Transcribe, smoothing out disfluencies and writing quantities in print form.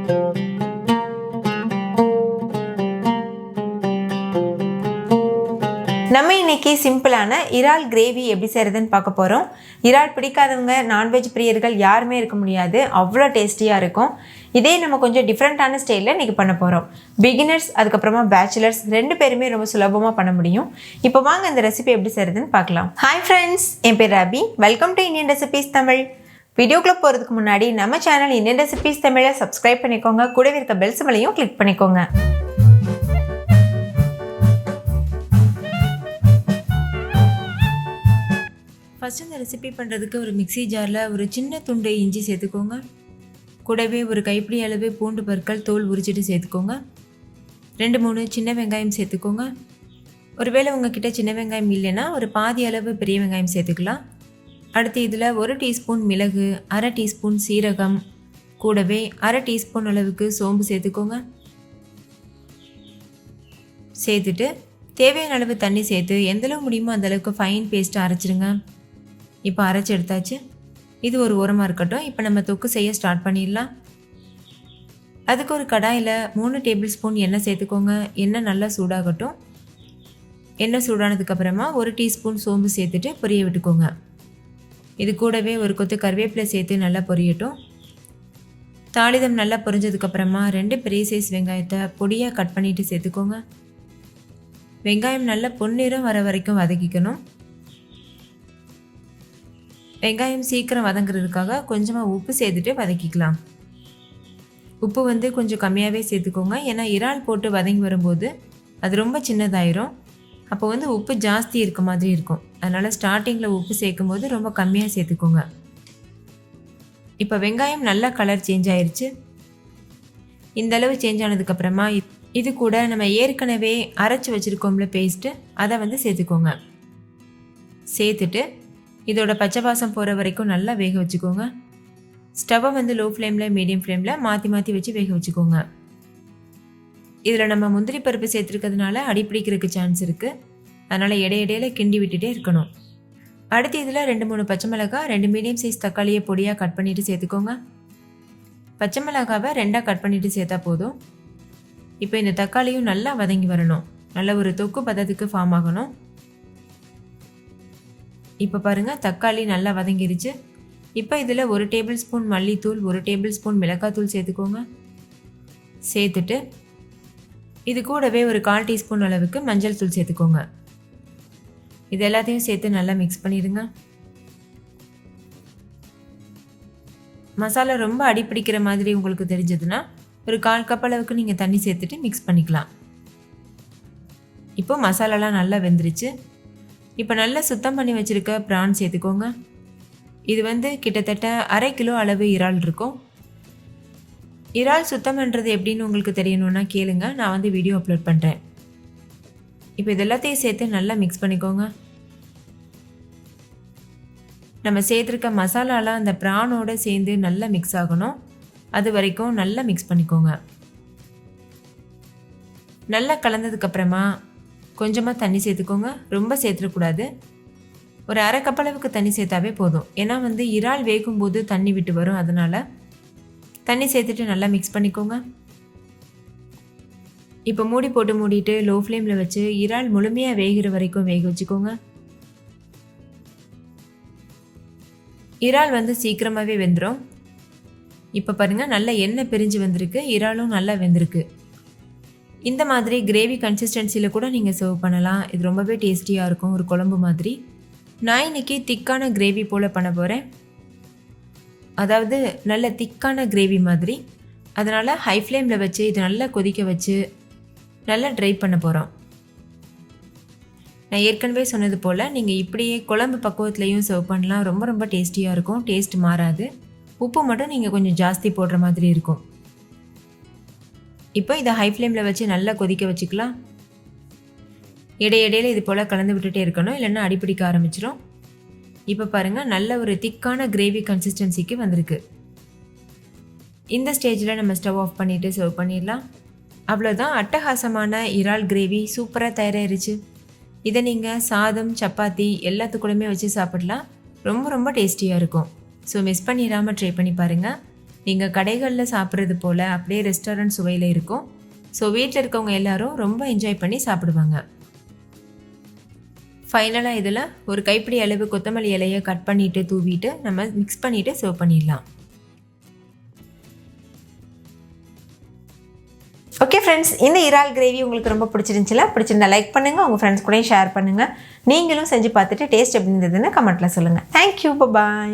நம்ம இன்னைக்கு சிம்பிளான இறால் கிரேவி எப்படி செய்கிறதுன்னு பார்க்க போகிறோம். இறால் பிடிக்காதவங்க நான்வெஜ் பிரியர்கள் யாருமே இருக்க முடியாது, அவ்வளோ டேஸ்டியாக இருக்கும். இதே நம்ம கொஞ்சம் டிஃப்ரெண்ட்டான ஸ்டைலில் இன்றைக்கி பண்ண போகிறோம். பிகினர்ஸ் அதுக்கப்புறமா பேச்சுலர்ஸ் 2 பேருமே ரொம்ப சுலபமாக பண்ண முடியும். இப்போ வாங்க இந்த ரெசிபி எப்படி செய்கிறதுன்னு பார்க்கலாம். ஹாய் ஃப்ரெண்ட்ஸ், என் பேர் Rabi. Welcome to Indian recipes Tamil. வீடியோக்குள்ளே போகிறதுக்கு முன்னாடி நம்ம சேனல் இந்தியன் ரெசிபீஸ் தமிழை சப்ஸ்கிரைப் பண்ணிக்கோங்க. கூடவே இருக்க பெல் சிம்பலையும் கிளிக் பண்ணிக்கோங்க. ஃபஸ்ட்டு இந்த ரெசிபி பண்ணுறதுக்கு ஒரு மிக்சி ஜாரில் ஒரு சின்ன துண்டு இஞ்சி சேர்த்துக்கோங்க. கூடவே ஒரு கைப்பிடி அளவு பூண்டு பற்கள் தோல் உரிச்சிட்டு சேர்த்துக்கோங்க. 2-3 சின்ன வெங்காயம் சேர்த்துக்கோங்க. ஒருவேளை உங்ககிட்ட சின்ன வெங்காயம் இல்லைன்னா ஒரு பாதி அளவு பெரிய வெங்காயம் சேர்த்துக்கலாம். அடுத்து இதில் 1 டீஸ்பூன் மிளகு, 1/2 டீஸ்பூன் சீரகம், கூடவே 1/2 டீஸ்பூன் அளவுக்கு சோம்பு சேர்த்துக்கோங்க. சேர்த்துட்டு தேவையான அளவு தண்ணி சேர்த்து எந்தளவு முடியுமோ அந்தளவுக்கு ஃபைன் பேஸ்ட்டு அரைச்சிடுங்க. இப்போ அரைச்சி எடுத்தாச்சு. இது ஒரு ஓரமாக இருக்கட்டும். இப்போ நம்ம தொக்கு செய்ய ஸ்டார்ட் பண்ணிடலாம். அதுக்கு ஒரு கடாயில் 3 டேபிள் ஸ்பூன் எண்ணெய் சேர்த்துக்கோங்க. எண்ணெய் நல்லா சூடாகட்டும். எண்ணெய் சூடானதுக்கப்புறமா 1 டீஸ்பூன் சோம்பு சேர்த்துட்டு பொரிய விட்டுக்கோங்க. இது கூடவே ஒரு கொத்து கருவேப்பிலை சேர்த்து நல்லா பொரியட்டும். தாளிதம் நல்லா பொரிஞ்சதுக்கப்புறமா 2 பெரிய சைஸ் வெங்காயத்தை பொடியாக கட் பண்ணிவிட்டு சேர்த்துக்கோங்க. வெங்காயம் நல்லா பொன்னிறம் வர வரைக்கும் வதக்கிக்கணும். வெங்காயம் சீக்கிரம் வதங்குறதுக்காக கொஞ்சமாக உப்பு சேர்த்துட்டு வதக்கிக்கலாம். உப்பு கொஞ்சம் கம்மியாகவே சேர்த்துக்கோங்க. ஏன்னா இறால் போட்டு வதங்கி வரும்போது அது ரொம்ப சின்னதாயிரும். அப்போ உப்பு ஜாஸ்தி இருக்க மாதிரி இருக்கும். அதனால் ஸ்டார்டிங்கில் உப்பு சேர்க்கும் போது ரொம்ப கம்மியாக சேர்த்துக்கோங்க. இப்போ வெங்காயம் நல்லா கலர் சேஞ்ச் ஆயிடுச்சு. இந்தளவு சேஞ்ச் ஆனதுக்கப்புறமா இது கூட நம்ம ஏற்கனவே அரைச்சி வச்சுருக்கோம்ல பேஸ்ட்டு, அதை சேர்த்துக்கோங்க. சேர்த்துட்டு இதோட பச்சை வாசம் போகிற வரைக்கும் நல்லா வேக வச்சுக்கோங்க. ஸ்டவ்வை லோ ஃப்ளேமில் மீடியம் ஃப்ளேமில் மாற்றி மாற்றி வச்சு வேக வச்சுக்கோங்க. இதில் நம்ம முந்திரி பருப்பு சேர்த்துருக்கிறதுனால அடிப்பிடிக்கிறதுக்கு சான்ஸ் இருக்குது. அதனால் இடையிடையில கிண்டி விட்டுட்டே இருக்கணும். அடுத்து இதில் 2-3 பச்சை மிளகாய், 2 மீடியம் சைஸ் தக்காளியை பொடியாக கட் பண்ணிவிட்டு சேர்த்துக்கோங்க. பச்சை மிளகாவை 2ஆக கட் பண்ணிவிட்டு சேர்த்தா போதும். இப்போ இந்த தக்காளியும் நல்லா வதங்கி வரணும். நல்ல ஒரு தொக்கு பதத்துக்கு ஃபார்ம் ஆகணும். இப்போ பாருங்கள், தக்காளி நல்லா வதங்கிருச்சு. இப்போ இதில் 1 டேபிள் ஸ்பூன் மல்லித்தூள், 1 டேபிள் ஸ்பூன் மிளகாத்தூள் சேர்த்துக்கோங்க. சேர்த்துட்டு இது கூடவே ஒரு 1/4 டீஸ்பூன் அளவுக்கு மஞ்சள் தூள் சேர்த்துக்கோங்க. இது எல்லாத்தையும் சேர்த்து நல்லா மிக்ஸ் பண்ணிடுங்க. மசாலா ரொம்ப அடிப்பிடிக்கிற மாதிரி உங்களுக்கு தெரிஞ்சதுன்னா ஒரு 1/4 கப் அளவுக்கு நீங்கள் தண்ணி சேர்த்துட்டு மிக்ஸ் பண்ணிக்கலாம். இப்போ மசாலாலாம் நல்லா வெந்துருச்சு. இப்போ நல்லா சுத்தம் பண்ணி வச்சுருக்க ப்ரான் சேர்த்துக்கோங்க. இது கிட்டத்தட்ட 1/2 கிலோ அளவு இறால் இருக்கும். இறால் சுத்தம் பண்ணுறது எப்படின்னு உங்களுக்கு தெரியணுன்னா கேளுங்க, நான் வீடியோ அப்லோட் பண்ணுறேன். இப்போ இது எல்லாத்தையும் சேர்த்து நல்லா மிக்ஸ் பண்ணிக்கோங்க. நம்ம சேர்த்துருக்க மசாலாலாம் அந்த ப்ரானோடு சேர்ந்து நல்லா மிக்ஸ் ஆகணும். அது வரைக்கும் நல்லா மிக்ஸ் பண்ணிக்கோங்க. நல்லா கலந்ததுக்கப்புறமா கொஞ்சமாக தண்ணி சேர்த்துக்கோங்க. ரொம்ப சேர்த்துடக்கூடாது. ஒரு 1/2 கப் அளவுக்கு தண்ணி சேர்த்தாவே போதும். ஏன்னா இறால் வேகும்போது தண்ணி விட்டு வரும். அதனால் தண்ணி சேர்த்துட்டு நல்லா மிக்ஸ் பண்ணிக்கோங்க. இப்போ மூடி போட்டு மூடிட்டு லோ ஃப்ளேமில் வச்சு இறால் முழுமையாக வேகிற வரைக்கும் வேக வச்சுக்கோங்க. இறால் சீக்கிரமாகவே வெந்துடும். இப்போ பாருங்கள், நல்லா எண்ணெய் பிரிஞ்சு வந்திருக்கு. இறாலும் நல்லா வெந்திருக்கு. இந்த மாதிரி கிரேவி கன்சிஸ்டன்சியில் கூட நீங்கள் சர்வ் பண்ணலாம். இது ரொம்பவே டேஸ்டியாக இருக்கும், ஒரு குழம்பு மாதிரி. நான் இன்றைக்கி திக்கான கிரேவி போல் பண்ண போகிறேன். அதாவது நல்ல திக்கான கிரேவி மாதிரி. அதனால் ஹை ஃப்ளேமில் வச்சு இது நல்லா கொதிக்க வச்சு நல்லா ட்ரை பண்ண போகிறோம். நான் ஏற்கனவே சொன்னது போல் நீங்கள் இப்படியே குழம்பு பக்குவத்துலேயும் சர்வ் பண்ணலாம். ரொம்ப ரொம்ப டேஸ்டியாக இருக்கும். டேஸ்ட் மாறாது. உப்பு மட்டும் நீங்கள் கொஞ்சம் ஜாஸ்தி போடுற மாதிரி இருக்கும். இப்போ இதை ஹை ஃப்ளேமில் வச்சு நல்லா கொதிக்க வச்சுக்கலாம். இடையிடையில் இது போல் கலந்து விட்டுட்டே இருக்கணும், இல்லைன்னா அடிப்பிடிக்க ஆரம்பிச்சிடும். இப்போ பாருங்கள், நல்ல ஒரு திக்கான கிரேவி கன்சிஸ்டன்சிக்கு வந்திருக்கு. இந்த ஸ்டேஜில் நம்ம ஸ்டவ் ஆஃப் பண்ணிவிட்டு சர்வ் பண்ணிடலாம். அவ்வளோதான், அட்டகாசமான இறால் கிரேவி சூப்பராக தயாராகிருச்சு. இதை நீங்கள் சாதம், சப்பாத்தி எல்லாத்துக்கூடமே வச்சு சாப்பிடலாம். ரொம்ப ரொம்ப டேஸ்டியாக இருக்கும். ஸோ மிஸ் பண்ணிடாமல் ட்ரை பண்ணி பாருங்கள். நீங்கள் கடைகளில் சாப்பிட்றது போல் அப்படியே ரெஸ்டாரண்ட் சுவையில் இருக்கும். ஸோ வீட்டில் இருக்கவங்க எல்லாரும் ரொம்ப என்ஜாய் பண்ணி சாப்பிடுவாங்க. ஃபைனலாக இதில் ஒரு கைப்பிடி அளவு கொத்தமல்லி இலையை கட் பண்ணிவிட்டு தூவிட்டு நம்ம மிக்ஸ் பண்ணிவிட்டு சர்வ் பண்ணிடலாம். ஓகே ஃப்ரெண்ட்ஸ், இந்த இறால் கிரேவி உங்களுக்கு ரொம்ப பிடிச்சிருந்தா லைக் பண்ணுங்கள், உங்கள் ஃப்ரெண்ட்ஸ் கூடயும் ஷேர் பண்ணுங்கள். நீங்களும் செஞ்சு பார்த்துட்டு டேஸ்ட் எப்படி இருந்ததுன்னு கமெண்ட்டில் சொல்லுங்கள். தேங்க்யூ, பாய்.